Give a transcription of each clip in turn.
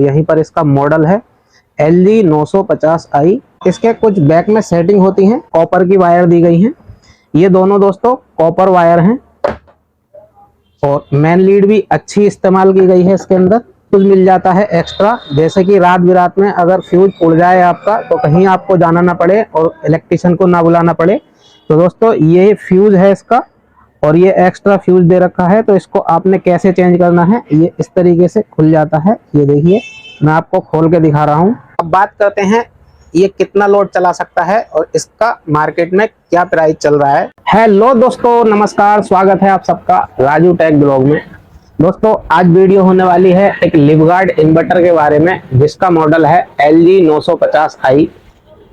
तो यहीं पर इसका मॉडल है LG 950i। इसके कुछ बैक में सेटिंग होती हैं, कॉपर की वायर दी गई हैं। ये दोनों दोस्तों कॉपर वायर हैं और मेन लीड भी अच्छी इस्तेमाल की गई है। इसके अंदर कुछ मिल जाता है एक्स्ट्रा, जैसे कि रात बिरात में अगर फ्यूज उड़ जाए आपका तो कहीं आपको जाना ना पड़े और इलेक्ट्रिशियन को ना बुलाना पड़े। तो दोस्तों ये फ्यूज है इसका और ये एक्स्ट्रा फ्यूज दे रखा है। तो इसको आपने कैसे चेंज करना है, ये इस तरीके से खुल जाता है। ये देखिए मैं आपको खोल के दिखा रहा हूँ। अब बात करते हैं ये कितना लोड चला सकता है और इसका मार्केट में क्या प्राइस चल रहा है। हेलो दोस्तों, नमस्कार, स्वागत है आप सबका राजू टेक ब्लॉग में। दोस्तों आज वीडियो होने वाली है एक लिवगार्ड इन्वर्टर के बारे में, जिसका मॉडल है LG 950i।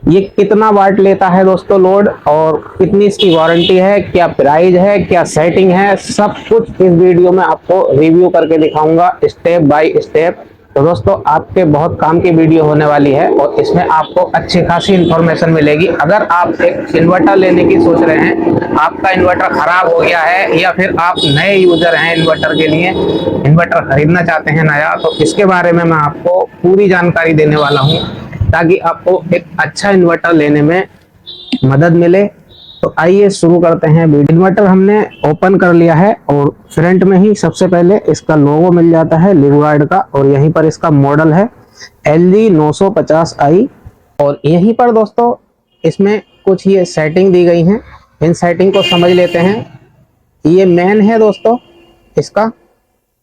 ये कितना वाट लेता है दोस्तों लोड, और कितनी इसकी वारंटी है, क्या प्राइस है, क्या सेटिंग है, सब कुछ इस वीडियो में आपको रिव्यू करके दिखाऊंगा स्टेप बाय स्टेप। तो दोस्तों आपके बहुत काम की वीडियो होने वाली है और इसमें आपको अच्छी खासी इंफॉर्मेशन मिलेगी। अगर आप एक इन्वर्टर लेने की सोच रहे हैं, आपका इन्वर्टर खराब हो गया है या फिर आप नए यूजर हैं इन्वर्टर के लिए, इन्वर्टर खरीदना चाहते हैं नया, तो इसके बारे में मैं आपको पूरी जानकारी देने वाला हूं ताकि आपको एक अच्छा इन्वर्टर लेने में मदद मिले। तो आइए शुरू करते हैं। इन्वर्टर हमने ओपन कर लिया है और फ्रंट में ही सबसे पहले इसका लोगो मिल जाता है लिवगार्ड का, और यहीं पर इसका मॉडल है LG 950i। और यहीं पर दोस्तों इसमें कुछ ये सेटिंग दी गई हैं, इन सेटिंग को समझ लेते हैं। ये मेन है दोस्तों, इसका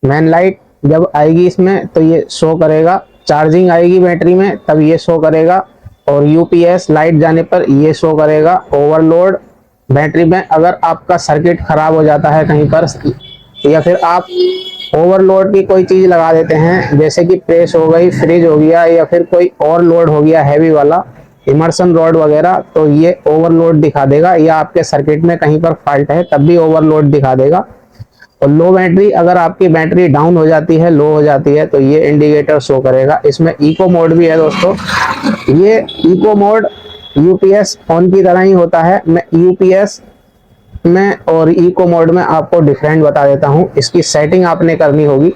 मेन लाइट जब आएगी इसमें तो ये शो करेगा, चार्जिंग आएगी बैटरी में तब ये शो करेगा, और UPS लाइट जाने पर ये शो करेगा। ओवरलोड बैटरी में अगर आपका सर्किट खराब हो जाता है कहीं पर, या फिर आप ओवरलोड की कोई चीज लगा देते हैं, जैसे कि प्रेस हो गई, फ्रिज हो गया, या फिर कोई और लोड हो गया हैवी वाला, इमर्सन रॉड वगैरह, तो ये ओवरलोड दिखा देगा। या आपके सर्किट में कहीं पर फॉल्ट है तब भी ओवरलोड दिखा देगा। और लो बैटरी, अगर आपकी बैटरी डाउन हो जाती है, लो हो जाती है, तो ये इंडिकेटर शो करेगा। इसमें इको मोड भी है दोस्तों। ये इको मोड UPS ऑन की तरह ही होता है। मैं UPS में और इको मोड में आपको डिफरेंट बता देता हूँ। इसकी सेटिंग आपने करनी होगी।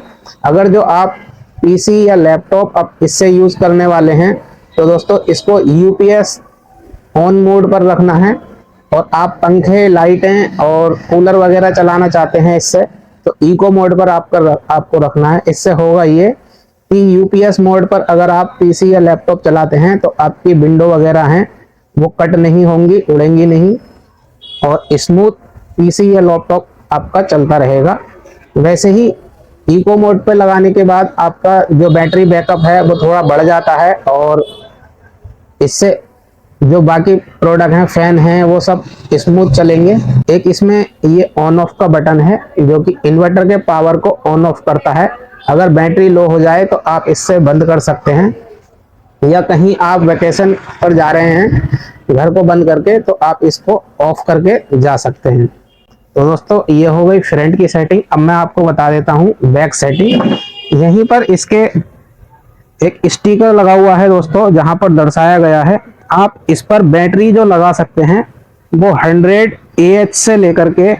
अगर जो आप PC या लैपटॉप आप इससे यूज करने वाले हैं तो दोस्तों इसको UPS ऑन मोड पर रखना है, और आप पंखे, लाइटें और कूलर वगैरह चलाना चाहते हैं इससे, तो इको मोड पर आपको रखना है। इससे होगा ये कि UPS मोड पर अगर आप PC या लैपटॉप चलाते हैं तो आपकी विंडो वगैरह हैं वो कट नहीं होंगी, उड़ेंगी नहीं, और स्मूथ PC या लैपटॉप आपका चलता रहेगा। वैसे ही इको मोड पर लगाने के बाद आपका जो बैटरी बैकअप है वो थोड़ा बढ़ जाता है, और इससे जो बाकी प्रोडक्ट हैं, फैन हैं, वो सब स्मूथ चलेंगे। एक इसमें ये ऑन ऑफ का बटन है जो कि इन्वर्टर के पावर को ऑन ऑफ करता है। अगर बैटरी लो हो जाए तो आप इससे बंद कर सकते हैं, या कहीं आप वेकेशन पर जा रहे हैं घर को बंद करके तो आप इसको ऑफ करके जा सकते हैं। तो दोस्तों ये हो गई फ्रंट की सेटिंग। अब मैं आपको बता देता हूँ बैक सेटिंग। यहीं पर इसके एक स्टिकर लगा हुआ है दोस्तों, जहां पर दर्शाया गया है। आप इस पर बैटरी जो लगा सकते हैं वो 100 AH से लेकर के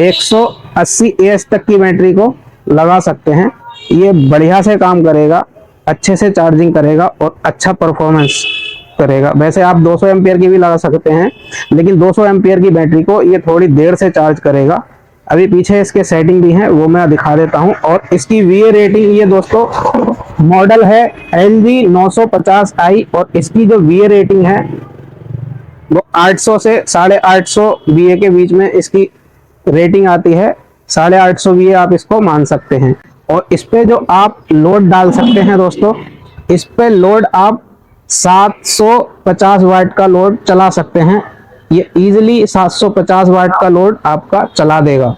180 AH तक की बैटरी को लगा सकते हैं। ये बढ़िया से काम करेगा, अच्छे से चार्जिंग करेगा और अच्छा परफॉर्मेंस करेगा। वैसे आप 200 एम्पियर की भी लगा सकते हैं, लेकिन 200 एम्पियर की बैटरी को ये थोड़ी देर से चार्ज करेगा। अभी पीछे इसके सेटिंग भी है, वो मैं दिखा देता हूं। और इसकी VA रेटिंग, ये दोस्तों मॉडल है LG 950i, और इसकी जो VA रेटिंग है वो 800 से 850 VA के बीच में इसकी रेटिंग आती है। 850 VA आप इसको मान सकते हैं। और इस पे जो आप लोड डाल सकते हैं दोस्तों, इस पे लोड आप 750 वाट का लोड चला सकते हैं। ये इजीली 750 वाट का लोड आपका चला देगा।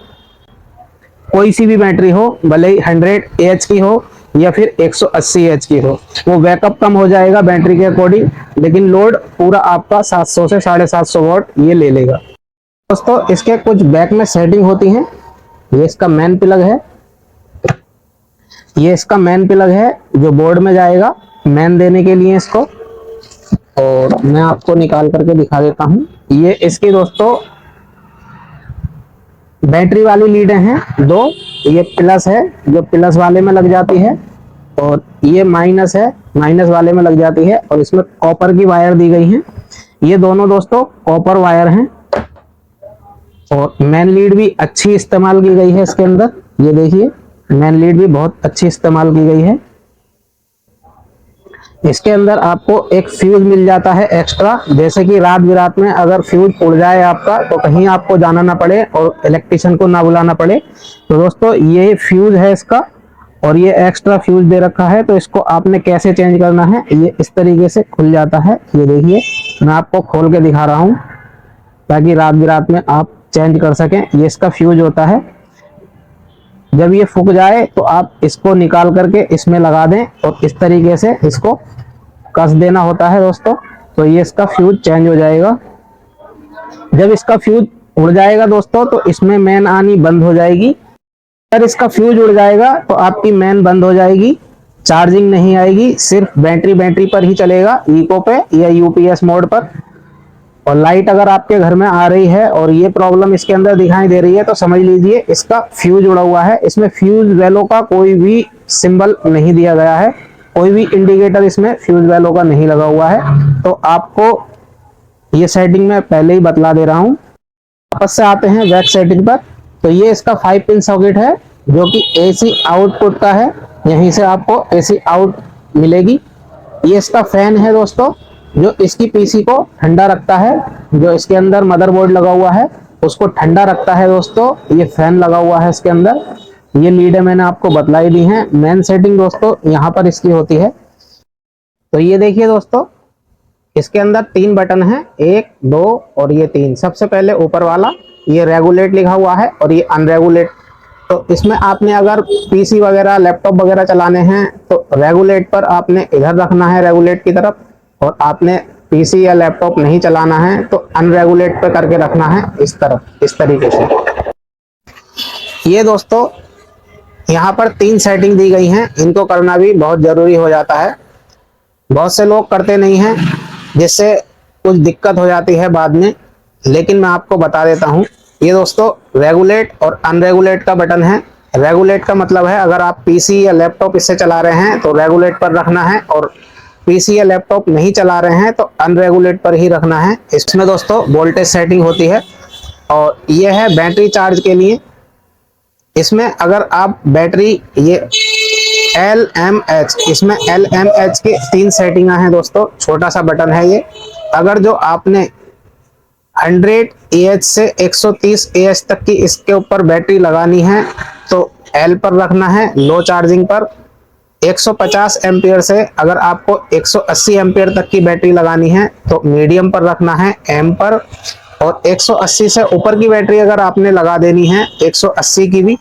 कोई सी भी बैटरी हो, भले ही 100 AH की हो या फिर 180 AH की हो, वो बैकअप कम हो जाएगा बैटरी के अकॉर्डिंग, लेकिन लोड पूरा आपका 700 से 750 वाट ये ले लेगा। दोस्तों इसके कुछ बैक में सेटिंग होती हैं। ये इसका मेन प्लग है, ये इसका मेन प्लग है जो बोर्ड में जाएगा मेन देने के लिए इसको, और मैं आपको निकाल करके दिखा देता हूं। ये इसकी दोस्तों बैटरी वाली लीडें हैं दो। ये प्लस है जो प्लस वाले में लग जाती है, और ये माइनस है, माइनस वाले में लग जाती है। और इसमें कॉपर की वायर दी गई है। ये दोनों दोस्तों कॉपर वायर हैं। और मेन लीड भी अच्छी इस्तेमाल की गई है इसके अंदर। ये देखिए मेन लीड भी बहुत अच्छी इस्तेमाल की गई है। इसके अंदर आपको एक फ्यूज मिल जाता है एक्स्ट्रा, जैसे कि रात बिरात में अगर फ्यूज उड़ जाए आपका तो कहीं आपको जाना ना पड़े और इलेक्ट्रिशियन को ना बुलाना पड़े। तो दोस्तों ये फ्यूज है इसका, और ये एक्स्ट्रा फ्यूज दे रखा है। तो इसको आपने कैसे चेंज करना है, ये इस तरीके से खुल जाता है। ये देखिए मैं आपको खोल के दिखा रहा हूँ ताकि रात बिरात में आप चेंज कर सकें। ये इसका फ्यूज होता है। जब ये फूक जाए तो आप इसको निकाल करके इसमें लगा दें और इस तरीके से इसको कस देना होता है दोस्तों। तो ये इसका फ्यूज चेंज हो जाएगा। जब इसका फ्यूज उड़ जाएगा दोस्तों तो इसमें मेन आनी बंद हो जाएगी। अगर इसका फ्यूज उड़ जाएगा तो आपकी मेन बंद हो जाएगी, चार्जिंग नहीं आएगी, सिर्फ बैटरी पर ही चलेगा, इको पे या यूपीएस मोड पर। और लाइट अगर आपके घर में आ रही है और ये प्रॉब्लम इसके अंदर दिखाई दे रही है तो समझ लीजिए इसका फ्यूज उड़ा हुआ है। इसमें फ्यूज वैल्यू का कोई भी सिंबल नहीं दिया गया है, कोई भी इंडिकेटर इसमें फ्यूज वैल्यू का नहीं लगा हुआ है। तो आपको ये सेटिंग मैं पहले ही बतला दे रहा हूँ। वापस से आते हैं बैक सेटिंग पर। तो ये इसका 5 पिन सॉकेट है जो कि एसी आउटपुट का है। यहीं से आपको एसी आउट मिलेगी। ये इसका फैन है दोस्तों जो इसकी पीसी को ठंडा रखता है। जो इसके अंदर मदरबोर्ड लगा हुआ है उसको ठंडा रखता है दोस्तों। ये फैन लगा हुआ है इसके अंदर। ये लीडें मैंने आपको बतलाई दी हैं। मेन सेटिंग दोस्तों यहाँ पर इसकी होती है। तो ये देखिए दोस्तों इसके अंदर 3 बटन हैं, 1 2 और ये 3। सबसे पहले ऊपर वाला ये रेगुलेट लिखा हुआ है और ये अनरेगुलेट। तो इसमें आपने अगर पीसी वगैरह लैपटॉप वगैरह चलाने हैं तो रेगुलेट पर आपने इधर रखना है रेगुलेट की तरफ, और आपने पीसी या लैपटॉप नहीं चलाना है तो अनरेगुलेट पर करके रखना है इस तरफ, इस तरीके से। ये दोस्तों यहाँ पर 3 सेटिंग दी गई हैं। इनको करना भी बहुत जरूरी हो जाता है। बहुत से लोग करते नहीं हैं जिससे कुछ दिक्कत हो जाती है बाद में, लेकिन मैं आपको बता देता हूँ। ये दोस्तों रेगुलेट और अनरेगुलेट का बटन है। रेगुलेट का मतलब है अगर आप पीसी या लैपटॉप इससे चला रहे हैं तो रेगुलेट पर रखना है, और पीसी या लैपटॉप नहीं चला रहे हैं तो अनरेगुलेट पर ही रखना है। इसमें दोस्तों वोल्टेज सेटिंग होती है। और ये है बैटरी चार्ज के लिए। इसमें अगर आप बैटरी ये LMH, इसमें LMH के 3 सेटिंग हैं दोस्तों। छोटा सा बटन है ये। अगर जो आपने 100 AH से 130 AH तक की इसके ऊपर बैटरी लगानी है तो L पर रखना है, लो चार्जिंग पर। 150 एम्पियर से अगर आपको 180 एम्पियर तक की बैटरी लगानी है तो मीडियम पर रखना है, M पर। और 180 से ऊपर की बैटरी अगर आपने लगा देनी है, 180 की भी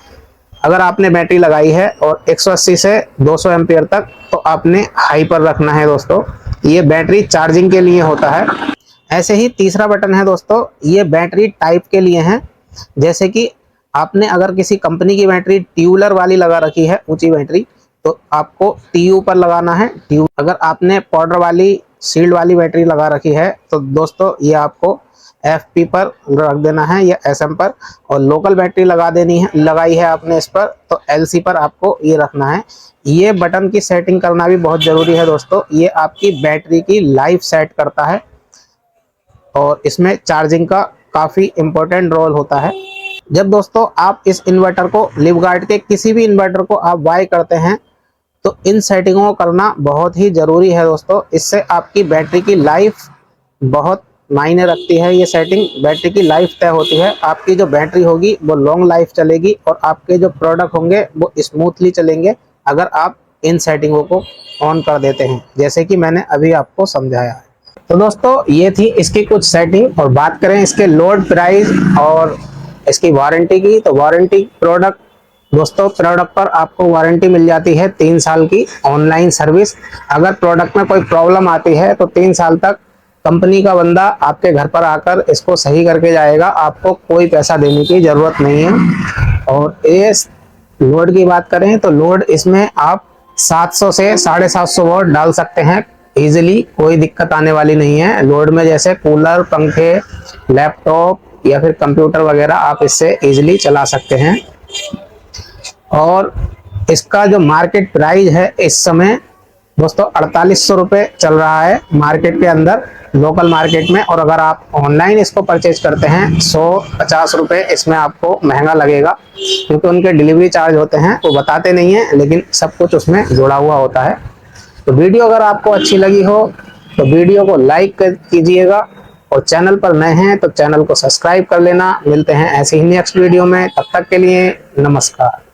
अगर आपने बैटरी लगाई है और 180 से 200 एम्पियर तक, तो आपने हाई पर रखना है दोस्तों। ये बैटरी चार्जिंग के लिए होता है। ऐसे ही तीसरा बटन है दोस्तों, ये बैटरी टाइप के लिए है। जैसे कि आपने अगर किसी कंपनी की बैटरी ट्यूबुलर वाली लगा रखी है, ऊंची बैटरी, तो आपको TU पर लगाना है। ट्यूब अगर आपने पाउडर वाली सील्ड वाली बैटरी लगा रखी है तो दोस्तों ये आपको FP पर रख देना है या SM पर। और लोकल बैटरी लगा देनी है, लगाई है आपने इस पर, तो LC पर आपको ये रखना है। ये बटन की सेटिंग करना भी बहुत जरूरी है दोस्तों। ये आपकी बैटरी की लाइफ सेट करता है और इसमें चार्जिंग का काफी इंपॉर्टेंट रोल होता है। जब दोस्तों आप इस इन्वर्टर को लिवगार्ड के किसी भी इन्वर्टर को आप बाय करते हैं तो इन सेटिंगों को करना बहुत ही जरूरी है दोस्तों। इससे आपकी बैटरी की लाइफ बहुत मायने रखती है। ये सेटिंग बैटरी की लाइफ तय होती है। आपकी जो बैटरी होगी वो लॉन्ग लाइफ चलेगी और आपके जो प्रोडक्ट होंगे वो स्मूथली चलेंगे अगर आप इन सेटिंगों को ऑन कर देते हैं, जैसे कि मैंने अभी आपको समझाया है। तो दोस्तों ये थी इसकी कुछ सेटिंग। और बात करें इसके लोड प्राइस और इसकी वारंटी की, तो वारंटी प्रोडक्ट दोस्तों, प्रोडक्ट पर आपको वारंटी मिल जाती है 3 साल की ऑनलाइन सर्विस। अगर प्रोडक्ट में कोई प्रॉब्लम आती है तो 3 साल तक कंपनी का बंदा आपके घर पर आकर इसको सही करके जाएगा। आपको कोई पैसा देने की जरूरत नहीं है। और इस लोड की बात करें तो लोड इसमें आप 700 से 750 वॉट डाल सकते हैं इजीली, कोई दिक्कत आने वाली नहीं है लोड में। जैसे कूलर, पंखे, लैपटॉप या फिर कंप्यूटर वगैरह आप इससे इजीली चला सकते हैं। और इसका जो मार्केट प्राइस है इस समय दोस्तों 4800 रुपये चल रहा है मार्केट के अंदर, लोकल मार्केट में। और अगर आप ऑनलाइन इसको परचेज करते हैं 150 रुपये इसमें आपको महंगा लगेगा, क्योंकि उनके डिलीवरी चार्ज होते हैं, वो बताते नहीं है लेकिन सब कुछ उसमें जुड़ा हुआ होता है। तो वीडियो अगर आपको अच्छी लगी हो तो वीडियो को लाइक कीजिएगा, और चैनल पर नए हैं तो चैनल को सब्सक्राइब कर लेना। मिलते हैं ऐसे ही नेक्स्ट वीडियो में, तब तक के लिए नमस्कार।